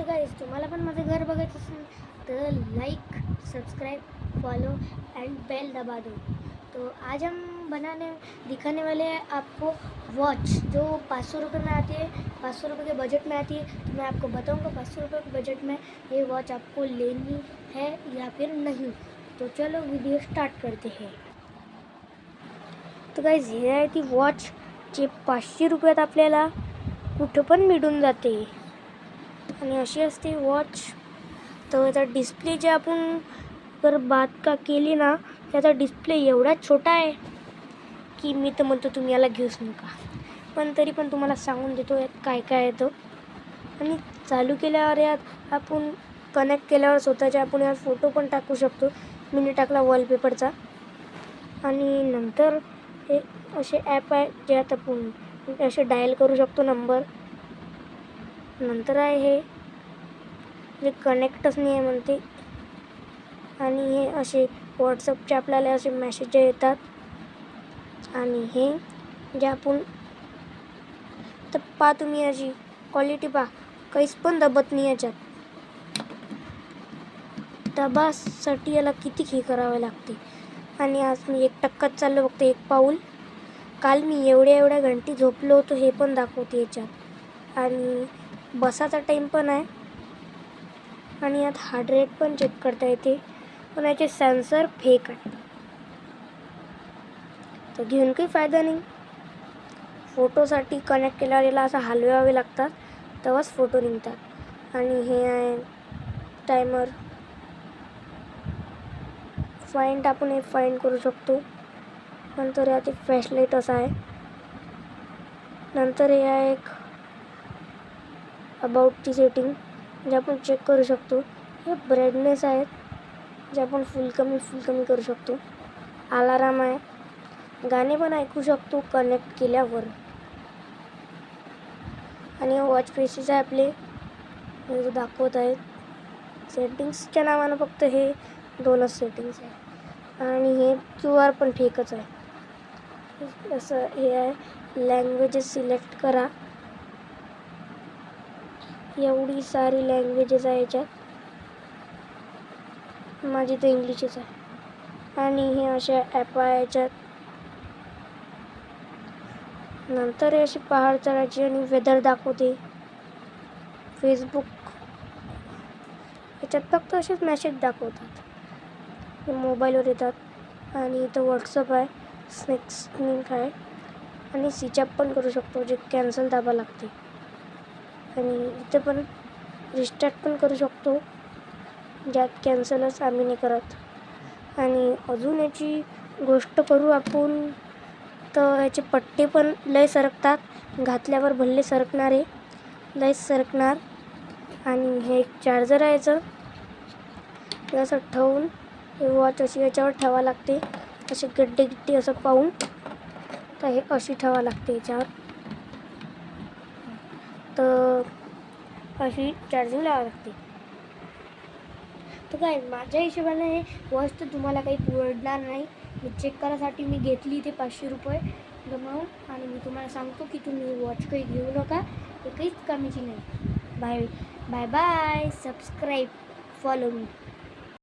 Guys तुम्हाला पण माझं घर बघायचं असेल तर like subscribe follow and bell दबा दो। तो आज हम दिखाने वाले हैं आपको वॉच जो 500 रुपये में आती है, 500 रुपये के बजट में आती है। तो मैं आपको बताऊंगा 500 रुपये के बजट में ये वॉच आपको लेनी है या फिर नहीं। तो चलो वीडियो स्टार्ट करते हैं। तो गाइस हे आहे ती वॉच जे 500 रुपयात आपल्याला कुठं पण मिळून जाते आणि अशी असते वॉच। तर याचा डिस्प्ले जे आपण जर बात का केली ना त्याचा डिस्प्ले एवढा छोटा आहे की मी तर म्हणतो तुम्ही याला घेऊच नका, पण तरी पण तुम्हाला सांगून देतो यात काय काय येतं। आणि चालू केल्यावर यात आपण कनेक्ट केल्यावर स्वतःचे आपण यात फोटो पण टाकू शकतो। मी टाकला वॉलपेपरचा। आणि नंतर हे असे ॲप आहे ज्यात आपण असे डायल करू शकतो नंबर। नंतर आहे हे जे कनेक्टच नाही आहे म्हणते, आणि हे असे व्हॉट्सअपचे आपल्याला असे मेसेज येतात। आणि हे जे आपण तर पहा तुम्ही याची क्वालिटी पहा, काहीच पण दबत नाही याच्यात। दबासाठी याला किती हे करावे लागते। आणि आज मी 1 टक्काच चाललो फक्त 1 पाऊल। काल मी एवढ्या घंटी झोपलो होतो हे पण दाखवते याच्यात। आणि बसाचा टाईम पण आहे आणि यात हार्ट रेट पण चेक करता येते, पण याचे सेन्सर फेक आहे तर घेऊन काही फायदा नाही। फोटोसाठी कनेक्ट केल्यावर याला असं हलवावे लागतात तेव्हाच फोटो निघतात। आणि हे आहे टायमर, फाइंड आपण हे फाइंड करू शकतो। नंतर यात एक फ्लॅशलाईट असा आहे। नंतर हे आहे एक अबाउटची सेटिंग जे आपण चेक करू शकतो। हे ब्राईटनेस आहेत जे आपण फुल कमी करू शकतो। अलाराम आहे, गाणे पण ऐकू शकतो कनेक्ट केल्यावर। आणि वॉच फेसेस आहे आपले जे दाखवत आहेत। सेटिंग्सच्या नावानं फक्त हे 2च सेटिंग्स आहे। आणि हे QR पण फेकच आहे। असं हे आहे लँग्वेजेस सिलेक्ट करा, एवढी सारी लँग्वेजेस आहे याच्यात, माझी तर इंग्लिशच आहे। आणि हे अशा ॲप आहे याच्यात। नंतर हे अशी पहाड चढायची आणि वेदर दाखवते। फेसबुक याच्यात फक्त असेच मेसेज दाखवतात, हे मोबाईलवर येतात। आणि इथं व्हॉट्सअप आहे, स्नेक आहे, आणि स्विच ऑफ पण करू शकतो जे कॅन्सल दाबा लागते। आणि इथे पण रिस्टार्ट पण करू शकतो ज्यात कॅन्सलच आम्ही नाही करत। आणि अजून याची गोष्ट करू आपण तर याचे पट्टे पण लय सरकतात, घातल्यावर भल्ले सरकणारे लयच सरकणार। आणि हे एक चार्जर आहे याचं, हे असं ठेवून हे वॉच अशी याच्यावर ठेवा लागते, असे गड्डे असं पाहून तर हे अशी ठेवा लागते याच्यावर, तर अशी चार्जिंग लावावी लागते। तर काय माझ्या हिशोबाने हे वॉच तर तुम्हाला काही परवडणार नाही। मी चेक करायसाठी मी घेतली ते 500 रुपये गमावून, आणि मी तुम्हाला सांगतो की तुम्ही वॉच काही घेऊ नका, हे काहीच कामाची नाही। बाय बाय, सबस्क्राईब फॉलो मी।